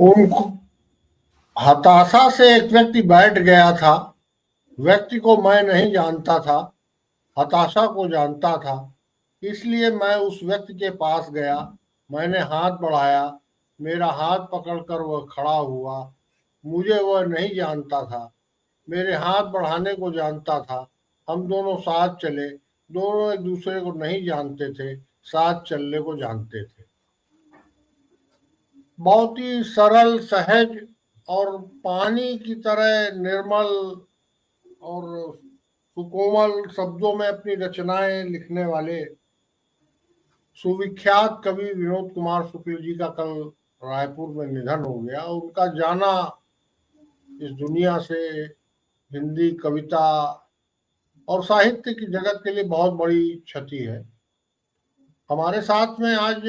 उनको हताशा से एक व्यक्ति बैठ गया था। व्यक्ति को मैं नहीं जानता था, हताशा को जानता था। इसलिए मैं उस व्यक्ति के पास गया, मैंने हाथ बढ़ाया, मेरा हाथ पकड़कर वह खड़ा हुआ। मुझे वह नहीं जानता था, मेरे हाथ बढ़ाने को जानता था। हम दोनों साथ चले, दोनों एक दूसरे को नहीं जानते थे, साथ चलने को जानते थे। बहुत ही सरल, सहज और पानी की तरह निर्मल और सुकोमल शब्दों में अपनी रचनाएं लिखने वाले सुविख्यात कवि विनोद कुमार शुक्ल जी का कल रायपुर में निधन हो गया। उनका जाना इस दुनिया से हिंदी कविता और साहित्य की जगत के लिए बहुत बड़ी क्षति है। हमारे साथ में आज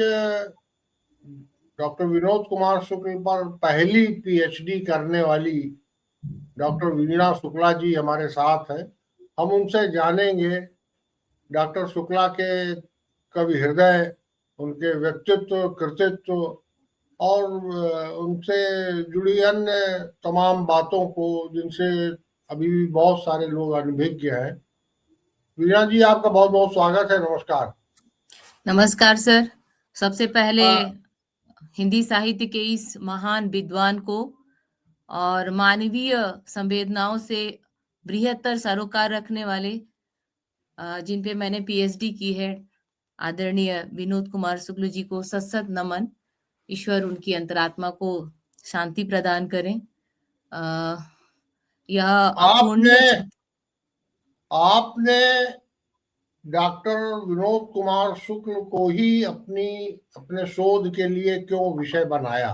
डॉक्टर विनोद कुमार शुक्ल पर पहली पीएचडी करने वाली डॉक्टर वीणा शुक्ला जी हमारे साथ हैं। हम उनसे जानेंगे डॉक्टर शुक्ला के कवि हृदय, उनके व्यक्तित्व, कृतित्व और उनसे जुड़ी अन्य तमाम बातों को, जिनसे अभी भी बहुत सारे लोग अनभिज्ञ हैं। वीणा जी, आपका बहुत बहुत स्वागत है। नमस्कार। नमस्कार सर। सबसे पहले आ, हिंदी साहित्य के इस महान विद्वान को और मानवीय संवेदनाओं से बृहत्तर सरोकार रखने वाले जिन पे मैंने पीएचडी की है, आदरणीय विनोद कुमार शुक्ल जी को सत्सत नमन। ईश्वर उनकी अंतरात्मा को शांति प्रदान करें। यह आपने अपूर्णीय आपने डॉक्टर विनोद कुमार शुक्ल को ही अपने शोध के लिए क्यों विषय बनाया?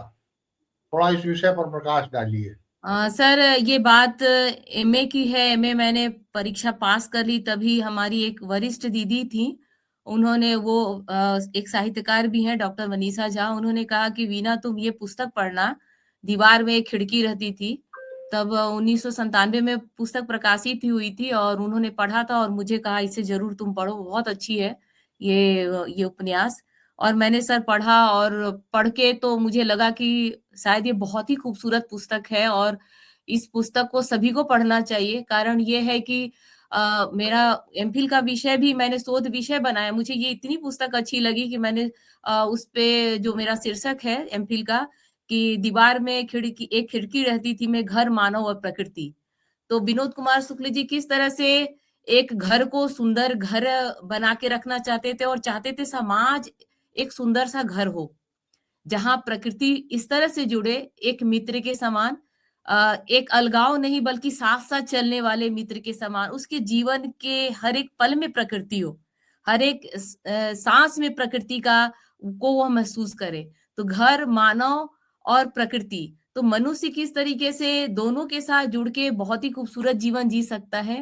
थोड़ा इस विषय पर प्रकाश डालिए। सर, ये बात एमए की है। एमए मैंने परीक्षा पास कर ली, तभी हमारी एक वरिष्ठ दीदी थी, उन्होंने वो एक साहित्यकार भी हैं डॉक्टर वनीसा झा, उन्होंने कहा कि वीना तुम ये पुस्तक पढ़ना। दीवार में एक खिड़की रहती थी, तब 1997 में पुस्तक प्रकाशित हुई थी और उन्होंने पढ़ा था और मुझे कहा इसे जरूर तुम पढ़ो, बहुत अच्छी है ये उपन्यास। और मैंने सर पढ़ा और पढ़ के तो मुझे लगा कि शायद ये बहुत ही खूबसूरत पुस्तक है और इस पुस्तक को सभी को पढ़ना चाहिए। कारण ये है कि मेरा एमफिल का विषय भी मैंने शोध विषय बनाया। मुझे ये इतनी पुस्तक अच्छी लगी कि मैंने उस पे जो मेरा शीर्षक है एमफिल का, कि दीवार में एक खिड़की रहती थी, मैं घर, मानव और प्रकृति। तो विनोद कुमार शुक्ल जी किस तरह से एक घर को सुंदर घर बना के रखना चाहते थे और चाहते थे समाज एक सुंदर सा घर हो, जहां प्रकृति इस तरह से जुड़े, एक मित्र के समान, एक अलगाव नहीं बल्कि साथ साथ चलने वाले मित्र के समान, उसके जीवन के हर एक पल में प्रकृति हो, हर एक सांस में प्रकृति का को वह महसूस करे। तो घर, मानव और प्रकृति, तो मनुष्य किस तरीके से दोनों के साथ जुड़ के बहुत ही खूबसूरत जीवन जी सकता है।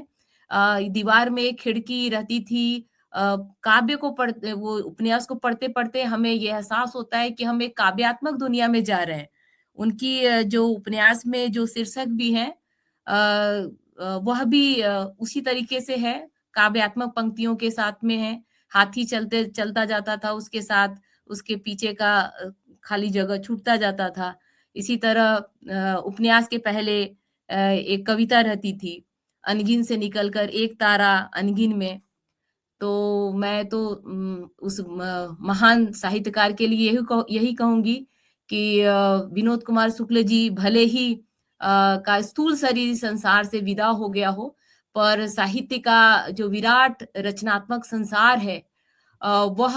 दीवार में एक खिड़की रहती थी। काव्य को पढ़ते, वो उपन्यास को पढ़ते पढ़ते हमें ये एहसास होता है कि हम एक काव्यात्मक दुनिया में जा रहे हैं। उनकी जो उपन्यास में जो शीर्षक भी है वह भी उसी तरीके से है, काव्यात्मक पंक्तियों के साथ में है। हाथी चलता जाता था, उसके साथ उसके पीछे का खाली जगह छूटता जाता था। इसी तरह उपन्यास के पहले एक कविता रहती थी, अनगिन से निकलकर एक तारा अनगिन में। तो मैं तो उस महान साहित्यकार के लिए यही कहूंगी कि विनोद कुमार शुक्ल जी भले ही का स्थूल शरीर संसार से विदा हो गया हो, पर साहित्य का जो विराट रचनात्मक संसार है वह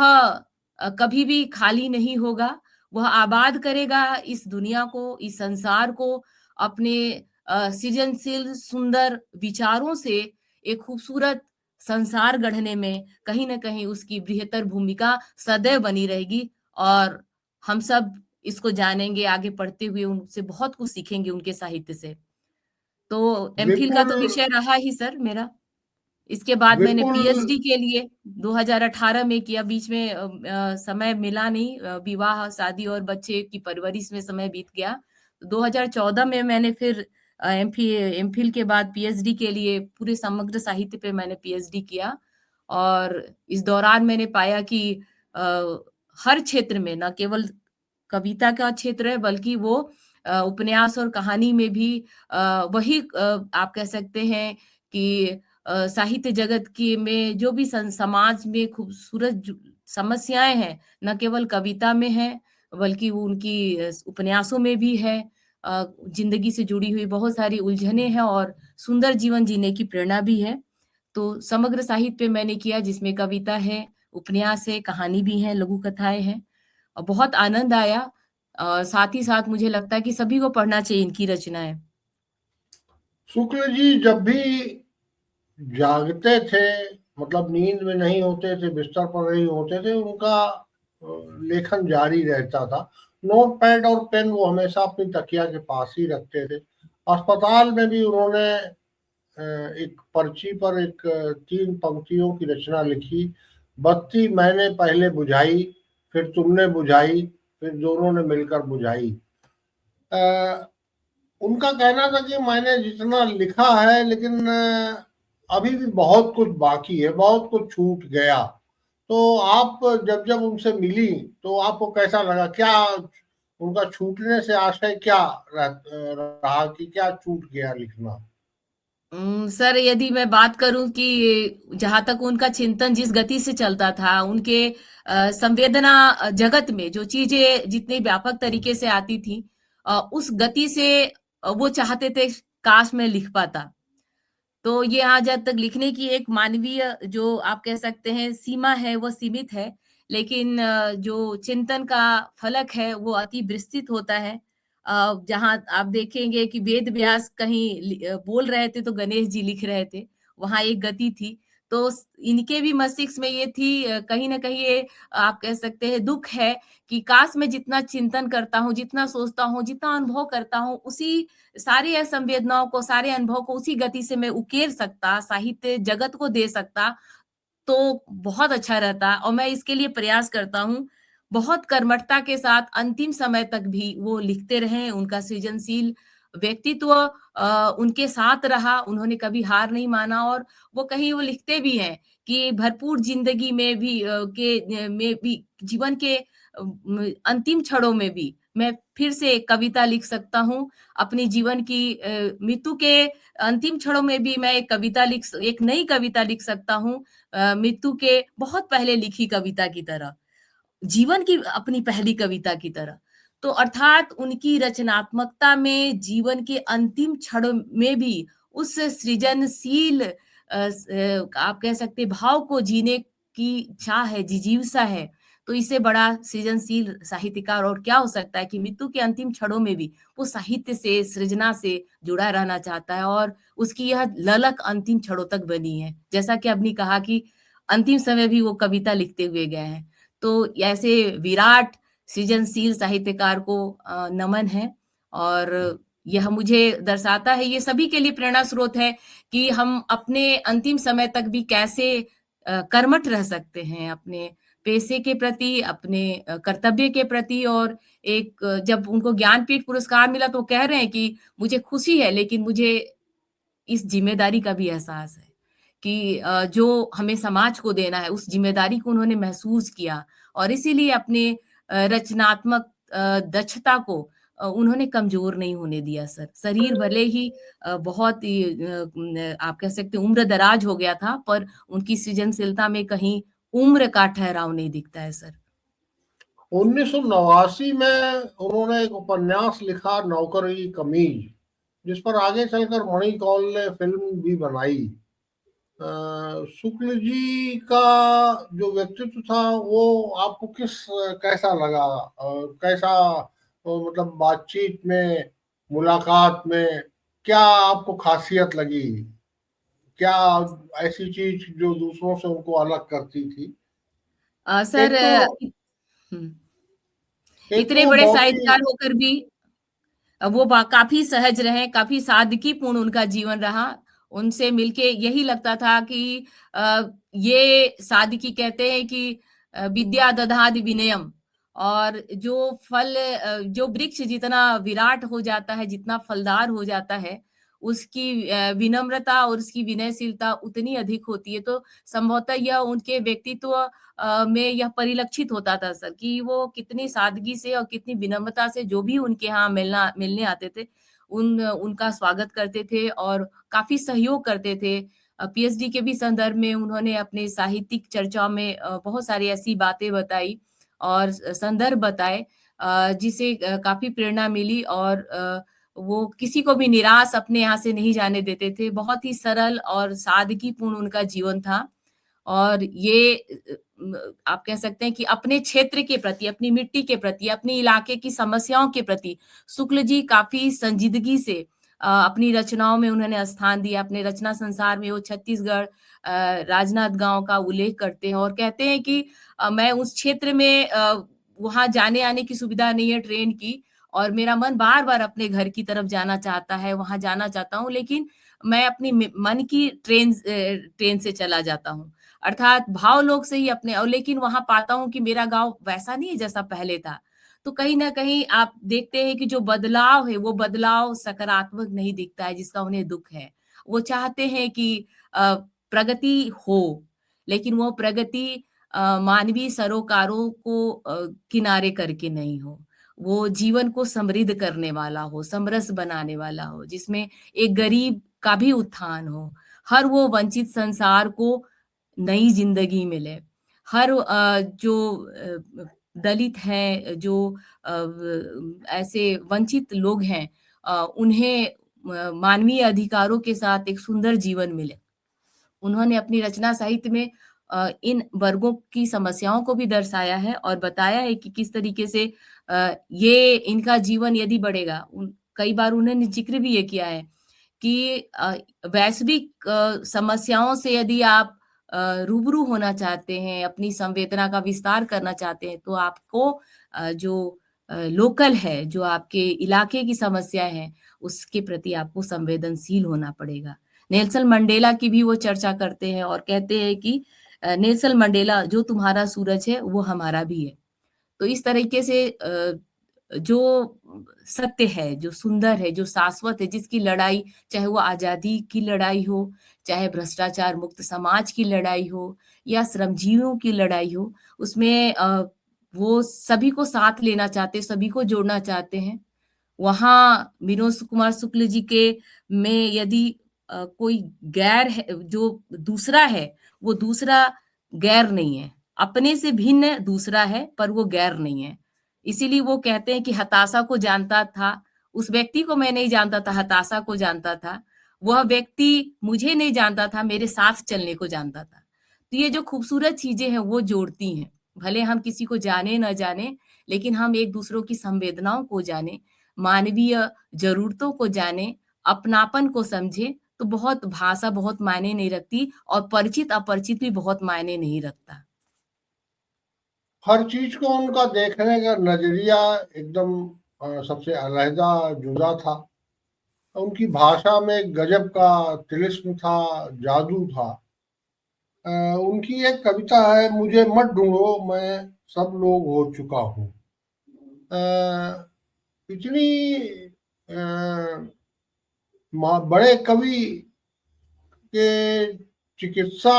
कभी भी खाली नहीं होगा। वह आबाद करेगा इस दुनिया को, इस संसार को, अपने सृजनशील सुंदर विचारों से एक खूबसूरत संसार गढ़ने में कहीं ना कहीं उसकी बृहत्तर भूमिका सदैव बनी रहेगी। और हम सब इसको जानेंगे, आगे पढ़ते हुए उनसे बहुत कुछ सीखेंगे उनके साहित्य से। तो एमफिल का तो बिल्कुल विषय रहा ही सर मेरा। इसके बाद मैंने बिल्कुल पीएचडी के लिए 2018 में किया। बीच में समय मिला नहीं, विवाह, शादी और बच्चे की परवरिश में समय बीत गया। 2014 में मैंने फिर एमफिल के बाद पीएचडी के लिए पूरे समग्र साहित्य पे मैंने पीएचडी किया। और इस दौरान मैंने पाया कि हर क्षेत्र में, न केवल कविता का क्षेत्र है बल्कि वो उपन्यास और कहानी में भी वही आप कह सकते हैं कि साहित्य जगत की में जो भी समाज में खूबसूरत समस्याएं हैं, न केवल कविता में है बल्कि वो उनकी उपन्यासों में भी है। जिंदगी से जुड़ी हुई बहुत सारी उलझने हैं और सुंदर जीवन जीने की प्रेरणा भी है। तो समग्र साहित्य मैंने किया जिसमें कविता है, उपन्यास है, कहानी भी है, लघु कथाएं हैं और बहुत आनंद आया। साथ ही साथ मुझे लगता है कि सभी को पढ़ना चाहिए इनकी रचनाएं। शुक्ल जी जब भी जागते थे, मतलब नींद में नहीं होते थे, बिस्तर पर नहीं होते थे, उनका लेखन जारी रहता था। नोट पैड और पेन वो हमेशा अपनी तकिया के पास ही रखते थे। अस्पताल में भी उन्होंने एक पर्ची पर एक 3 पंक्तियों की रचना लिखी। बत्ती मैंने पहले बुझाई, फिर तुमने बुझाई, फिर दोनों ने मिलकर बुझाई। उनका कहना था कि मैंने जितना लिखा है, लेकिन अभी भी बहुत कुछ बाकी है, बहुत कुछ छूट गया। तो आप जब जब उनसे मिली तो आपको कैसा लगा? क्या उनका छूटने से आशय क्या रहा कि क्या छूट गया लिखना? सर यदि मैं बात करूं कि जहां तक उनका चिंतन जिस गति से चलता था, उनके संवेदना जगत में जो चीजें जितनी व्यापक तरीके से आती थी, उस गति से वो चाहते थे काश मैं लिख पाता। तो ये यहाँ जब तक लिखने की एक मानवीय जो आप कह सकते हैं सीमा है वो सीमित है, लेकिन जो चिंतन का फलक है वो अति विस्तृत होता है। जहाँ आप देखेंगे कि वेद व्यास कहीं बोल रहे थे तो गणेश जी लिख रहे थे, वहां एक गति थी। तो इनके भी मस्तिष्क में ये थी, कहीं ना कहीं ये आप कह सकते हैं दुख है कि काश मैं जितना चिंतन करता हूँ, जितना सोचता हूँ, जितना अनुभव करता हूँ, उसी सारी संवेदनाओं को, सारे अनुभव को उसी गति से मैं उकेर सकता, साहित्य जगत को दे सकता तो बहुत अच्छा रहता। और मैं इसके लिए प्रयास करता हूँ बहुत कर्मठता के साथ, अंतिम समय तक भी वो लिखते रहे। उनका सृजनशील व्यक्तित्व उनके साथ रहा, उन्होंने कभी हार नहीं माना। और वो कहीं वो लिखते भी हैं कि भरपूर जिंदगी में भी में भी जीवन के अंतिम क्षणों में भी मैं फिर से एक कविता लिख सकता हूँ। अपनी जीवन की मृत्यु के अंतिम क्षणों में भी मैं एक नई कविता लिख सकता हूँ, मृत्यु के बहुत पहले लिखी कविता की तरह, जीवन की अपनी पहली कविता की तरह। तो अर्थात उनकी रचनात्मकता में जीवन के अंतिम क्षण में भी उस सृजनशील आप कह सकते भाव को जीने की चाह है, जिजीविसा है। तो इससे बड़ा सृजनशील साहित्यकार और क्या हो सकता है कि मृत्यु के अंतिम क्षणों में भी वो साहित्य से, सृजना से जुड़ा रहना चाहता है और उसकी यह ललक अंतिम क्षणों तक बनी है। जैसा कि आपने कहा कि अंतिम समय भी वो कविता लिखते हुए गए हैं। तो ऐसे विराट सृजनशील साहित्यकार को नमन है। और यह मुझे दर्शाता है, ये सभी के लिए प्रेरणा स्रोत है कि हम अपने अंतिम समय तक भी कैसे कर्मठ रह सकते हैं अपने पेशे के प्रति, अपने कर्तव्य के प्रति। और एक जब उनको ज्ञानपीठ पुरस्कार मिला तो कह रहे हैं कि मुझे खुशी है, लेकिन मुझे इस जिम्मेदारी का भी एहसास है कि जो हमें समाज को देना है उस जिम्मेदारी को उन्होंने महसूस किया। और इसीलिए अपने रचनात्मक दक्षता को उन्होंने कमजोर नहीं होने दिया। सर शरीर भले ही बहुत ही आप कह सकते उम्र दराज हो गया था, पर उनकी सृजनशीलता में कहीं उम्र का ठहराव नहीं दिखता है। सर 1989 में उन्होंने एक उपन्यास लिखा, नौकरी कमीज, जिस पर आगे चलकर मणि कौल ने फिल्म भी बनाई। शुक्ल जी का जो व्यक्तित्व था वो आपको कैसा लगा? कैसा मतलब बातचीत में, मुलाकात में क्या आपको खासियत लगी? क्या ऐसी चीज जो दूसरों से उनको अलग करती थी? सर एक तो हम्म, एक इतने तो बड़े बहुत ही साहित्यकार होकर भी वो काफी सहज रहे, काफी सादगीपूर्ण उनका जीवन रहा। उनसे मिलके यही लगता था कि ये सादगी कहते हैं कि विद्या दधाति विनयम। और जो फल जो वृक्ष जितना विराट हो जाता है, जितना फलदार हो जाता है, उसकी विनम्रता और उसकी विनयशीलता उतनी अधिक होती है। तो संभवतः यह उनके व्यक्तित्व में यह परिलक्षित होता था सर, कि वो कितनी सादगी से और कितनी विनम्रता से जो भी उनके यहाँ मिलने आते थे, उनका स्वागत करते थे और काफ़ी सहयोग करते थे। पीएचडी के भी संदर्भ में उन्होंने अपने साहित्यिक चर्चाओं में बहुत सारी ऐसी बातें बताई और संदर्भ बताए, जिसे काफ़ी प्रेरणा मिली और वो किसी को भी निराश अपने यहाँ से नहीं जाने देते थे। बहुत ही सरल और सादगीपूर्ण उनका जीवन था और ये आप कह सकते हैं कि अपने क्षेत्र के प्रति, अपनी मिट्टी के प्रति, अपने इलाके की समस्याओं के प्रति शुक्ल जी काफ़ी संजीदगी से अपनी रचनाओं में उन्होंने स्थान दिया। अपने रचना संसार में वो छत्तीसगढ़ राजनांदगांव का उल्लेख करते हैं और कहते हैं कि मैं उस क्षेत्र में वहाँ जाने-आने की सुविधा नहीं है ट्रेन की और मेरा मन बार-बार अपने घर की तरफ जाना चाहता है, वहाँ जाना चाहता हूँ, लेकिन मैं अपनी मन की ट्रेन से चला जाता हूँ। अर्थात भावलोक से ही अपने और लेकिन वहाँ पाता हूँ कि मेरा गाँव वैसा नहीं है जैसा पहले था। तो कहीं न कहीं आप देखते हैं कि जो बदलाव है, वो बदलाव सकारात्मक नहीं दिखता है, जिसका उन्हें दुःख है। वो चाहते हैं कि प्रगति हो, लेकिन वो प्रगति मानवीय सरोकारों को किनारे करके नहीं हो। वो जीवन को समृद्ध करने वाला हो, समरस बनाने वाला हो, जिसमें एक गरीब का भी उत्थान हो। हर वो वंचित संसार को नई ज़िंदगी मिले। हर जो दलित हैं, जो ऐसे वंचित लोग हैं, उन्हें मानवीय अधिकारों के साथ एक सुंदर जीवन मिले। उन्होंने अपनी रचना साहित्य में इन वर्गों की समस्याओं को भी दर्शाया है और बताया है कि किस तरीके से ये इनका जीवन यदि बढ़ेगा, कई बार उन्होंने ज़िक्र भी ये किया है कि वैश्विक समस्याओं से यदि आप रूबरू होना चाहते हैं, अपनी संवेदना का विस्तार करना चाहते हैं, तो आपको जो लोकल है, जो आपके इलाके की समस्याएँ हैं, उसके प्रति आपको संवेदनशील होना पड़ेगा। नेल्सन मंडेला की भी वो चर्चा करते हैं और कहते हैं कि नेल्सन मंडेला जो तुम्हारा सूरज है, वो हमारा भी है। तो इस तरीके से जो सत्य है, जो सुंदर है, जो शाश्वत है, जिसकी लड़ाई चाहे वो आज़ादी की लड़ाई हो, चाहे भ्रष्टाचार मुक्त समाज की लड़ाई हो या श्रमजीवियों की लड़ाई हो, उसमें वो सभी को साथ लेना चाहते हैं, सभी को जोड़ना चाहते हैं। वहाँ विनोद कुमार शुक्ल जी के में यदि कोई गैर है, जो दूसरा है, वो दूसरा गैर नहीं है। अपने से भिन्न दूसरा है, पर वो गैर नहीं है। इसीलिए वो कहते हैं कि हताशा को जानता था, उस व्यक्ति को मैं नहीं जानता था, हताशा को जानता था। वह व्यक्ति मुझे नहीं जानता था, मेरे साथ चलने को जानता था। तो ये जो खूबसूरत चीज़ें हैं, वो जोड़ती हैं। भले हम किसी को जाने ना जाने, लेकिन हम एक-दूसरों की संवेदनाओं को जानें, मानवीय ज़रूरतों को जानें, अपनापन को समझें, तो बहुत भाषा बहुत मायने नहीं रखती और परिचित-अपरिचित भी बहुत मायने नहीं रखता। हर चीज को उनका देखने का नजरिया एकदम सबसे अलहदा जुदा था। उनकी भाषा में गजब का तिलिस्म था, जादू था। उनकी एक कविता है, मुझे मत ढूंढो मैं सब लोग हो चुका हूँ। इतनी बड़े कवि के चिकित्सा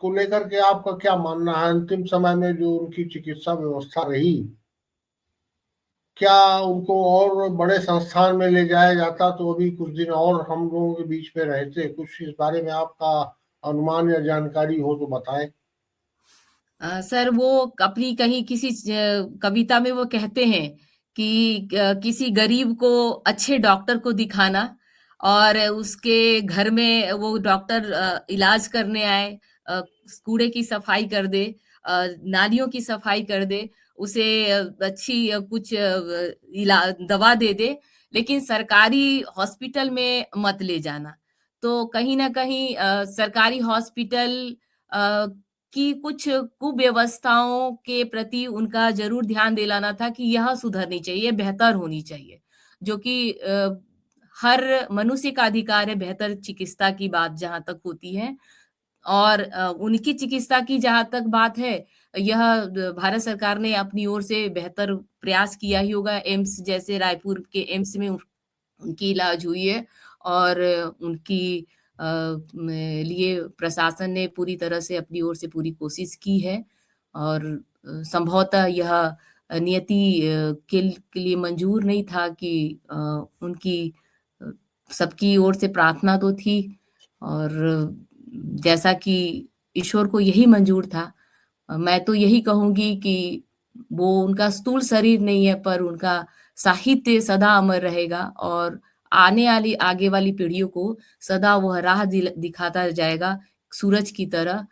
को लेकर के आपका क्या मानना है? अंतिम समय में जो उनकी चिकित्सा व्यवस्था रही, क्या उनको और बड़े संस्थान में ले जाया जाता तो अभी कुछ दिन और हम लोगों के बीच में रहते? कुछ इस बारे में आपका अनुमान या जानकारी हो तो बताएं। सर वो अपनी कहीं किसी कविता में वो कहते हैं कि किसी गरीब को अच्छे डॉक्टर को दिखाना और उसके घर में वो डॉक्टर इलाज करने आए, कूड़े की सफाई कर दे, नालियों की सफाई कर दे, उसे अच्छी कुछ दवा दे दे, लेकिन सरकारी हॉस्पिटल में मत ले जाना। तो कहीं न कहीं सरकारी हॉस्पिटल अ, कि कुछ कुव्यवस्थाओं के प्रति उनका ज़रूर ध्यान दिलाना था कि यह सुधरनी चाहिए, बेहतर होनी चाहिए। जो कि हर मनुष्य का अधिकार है बेहतर चिकित्सा की बात जहाँ तक होती है। और उनकी चिकित्सा की जहाँ तक बात है, यह भारत सरकार ने अपनी ओर से बेहतर प्रयास किया ही होगा। एम्स जैसे रायपुर के एम्स में उनकी इलाज हुई है और उनकी लिए प्रशासन ने पूरी तरह से अपनी ओर से पूरी कोशिश की है और संभवतः यह नियति के लिए मंजूर नहीं था कि उनकी सबकी ओर से प्रार्थना तो थी और जैसा कि ईश्वर को यही मंजूर था, मैं तो यही कहूँगी कि वो उनका स्थूल शरीर नहीं है पर उनका साहित्य सदा अमर रहेगा और आगे वाली पीढ़ियों को सदा वह राह दिखाता जाएगा सूरज की तरह।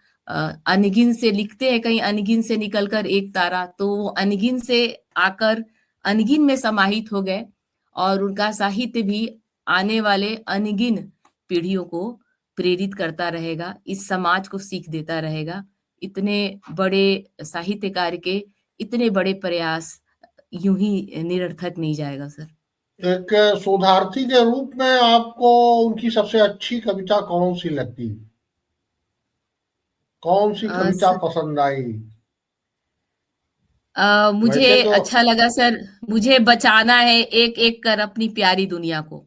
अनगिन से लिखते हैं कहीं अनगिन से निकलकर एक तारा, तो वो अनगिन से आकर अनगिन में समाहित हो गए और उनका साहित्य भी आने वाले अनगिन पीढ़ियों को प्रेरित करता रहेगा, इस समाज को सीख देता रहेगा। इतने बड़े साहित्यकार के इतने बड़े प्रयास यूं ही निरर्थक नहीं जाएगा सर। एक शोधार्थी के रूप में आपको उनकी सबसे अच्छी कविता कौन सी लगती, कौन सी कविता पसंद आई? मुझे वैसे तो अच्छा लगा सर, मुझे बचाना है एक एक कर अपनी प्यारी दुनिया को।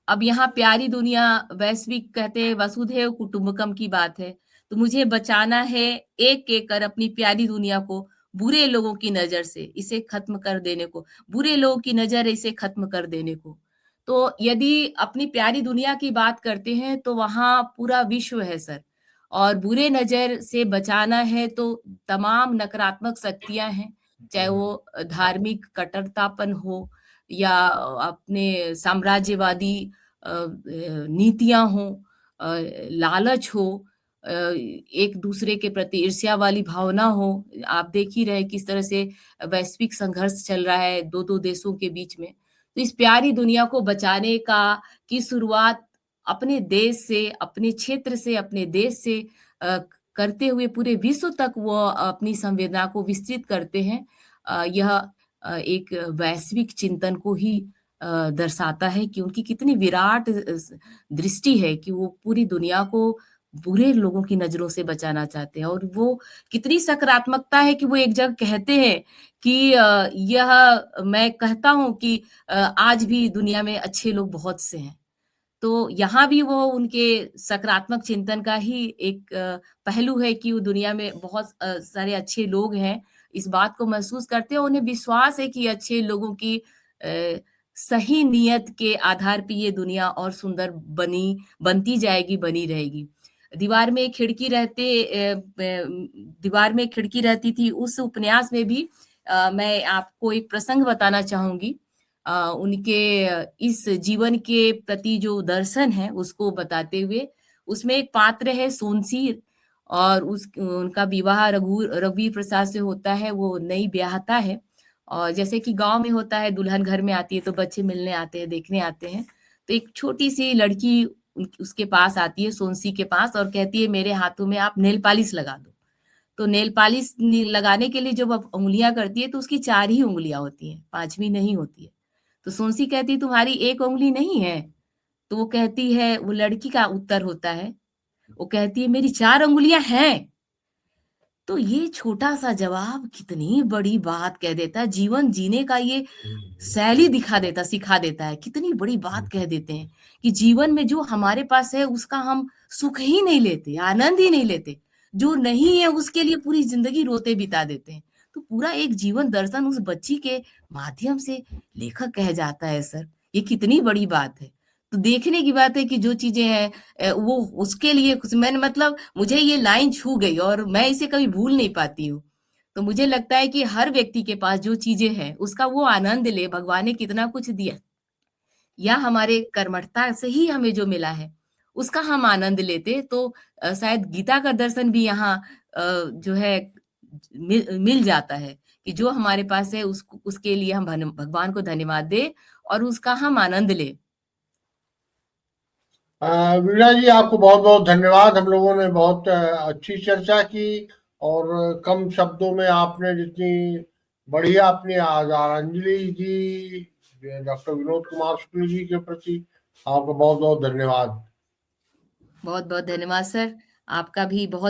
अब यहाँ प्यारी दुनिया वैश्विक कहते हैं, वसुधैव कुटुंबकम की बात है, तो मुझे बचाना है एक एक कर अपनी प्यारी दुनिया को बुरे लोगों की नजर से, इसे खत्म कर देने को, बुरे लोगों की नजर इसे खत्म कर देने को। तो यदि अपनी प्यारी दुनिया की बात करते हैं तो वहां पूरा विश्व है सर, और बुरे नजर से बचाना है तो तमाम नकारात्मक शक्तियां हैं, चाहे वो धार्मिक कट्टरतापन हो या अपने साम्राज्यवादी नीतियां हो, लालच हो, एक दूसरे के प्रति ईर्ष्या वाली भावना हो। आप देख ही रहे किस तरह से वैश्विक संघर्ष चल रहा है दो दो देशों के बीच में। तो इस प्यारी दुनिया को बचाने की शुरुआत अपने देश से, अपने क्षेत्र से, अपने देश से करते हुए पूरे विश्व तक वो अपनी संवेदना को विस्तृत करते हैं। यह एक वैश्विक चिंतन को ही दर्शाता है कि उनकी कितनी विराट दृष्टि है कि वो पूरी दुनिया को बुरे लोगों की नजरों से बचाना चाहते हैं, और वो कितनी सकारात्मकता है कि वो एक जगह कहते हैं कि यह मैं कहता हूं कि आज भी दुनिया में अच्छे लोग बहुत से हैं। तो यहाँ भी वो उनके सकारात्मक चिंतन का ही एक पहलू है कि वो दुनिया में बहुत सारे अच्छे लोग हैं, इस बात को महसूस करते हैं। उन्हें विश्वास है कि अच्छे लोगों की सही नियत के आधार पे ये दुनिया और सुंदर बनती जाएगी, बनी रहेगी। दीवार में खिड़की रहती थी, उस उपन्यास में भी मैं आपको एक प्रसंग बताना चाहूंगी। उनके इस जीवन के प्रति जो दर्शन है उसको बताते हुए, उसमें एक पात्र है सोनसी, और उनका विवाह रघुवीर प्रसाद से होता है। वो नई ब्याहता है और जैसे कि गांव में होता है, दुल्हन घर में आती है तो बच्चे मिलने आते हैं, देखने आते हैं। तो एक छोटी सी लड़की उसके पास आती है, सोनसी के पास, और कहती है मेरे हाथों में आप नेल पॉलिश लगा दो। तो नेल पॉलिश लगाने के लिए जब उंगलियां करती है तो उसकी 4 ही उंगलियां होती हैं, 5वीं नहीं होती है। तो सोनसी कहती है तुम्हारी एक उंगली नहीं है? तो वो कहती है, वो लड़की का उत्तर होता है, वो कहती है मेरी 4 उंगलियां हैं। तो ये छोटा सा जवाब कितनी बड़ी बात कह देता है, जीवन जीने का ये शैली सिखा देता है। कितनी बड़ी बात कह देते हैं कि जीवन में जो हमारे पास है उसका हम सुख ही नहीं लेते, आनंद ही नहीं लेते, जो नहीं है उसके लिए पूरी जिंदगी रोते बिता देते हैं। तो पूरा एक जीवन दर्शन उस बच्ची के माध्यम से लेखक कह जाता है सर, ये कितनी बड़ी बात है। तो देखने की बात है कि जो चीजें हैं वो उसके लिए कुछ, मैंने मतलब मुझे ये लाइन छू गई और मैं इसे कभी भूल नहीं पाती हूँ। तो मुझे लगता है कि हर व्यक्ति के पास जो चीजें हैं उसका वो आनंद ले, भगवान ने कितना कुछ दिया या हमारे कर्मठता से ही हमें जो मिला है उसका हम आनंद लेते, तो शायद गीता का दर्शन भी यहाँ जो है मिल जाता है कि जो हमारे पास है उसके लिए हम भगवान को धन्यवाद दे और उसका हम आनंद ले। वीणा जी, आपको बहुत बहुत धन्यवाद। हम लोगों ने बहुत अच्छी चर्चा की और कम शब्दों में आपने जितनी बढ़िया अपनी आदरांजलि दी डॉक्टर विनोद कुमार शुक्ल जी के प्रति, आपका बहुत बहुत धन्यवाद। बहुत बहुत धन्यवाद सर, आपका भी बहुत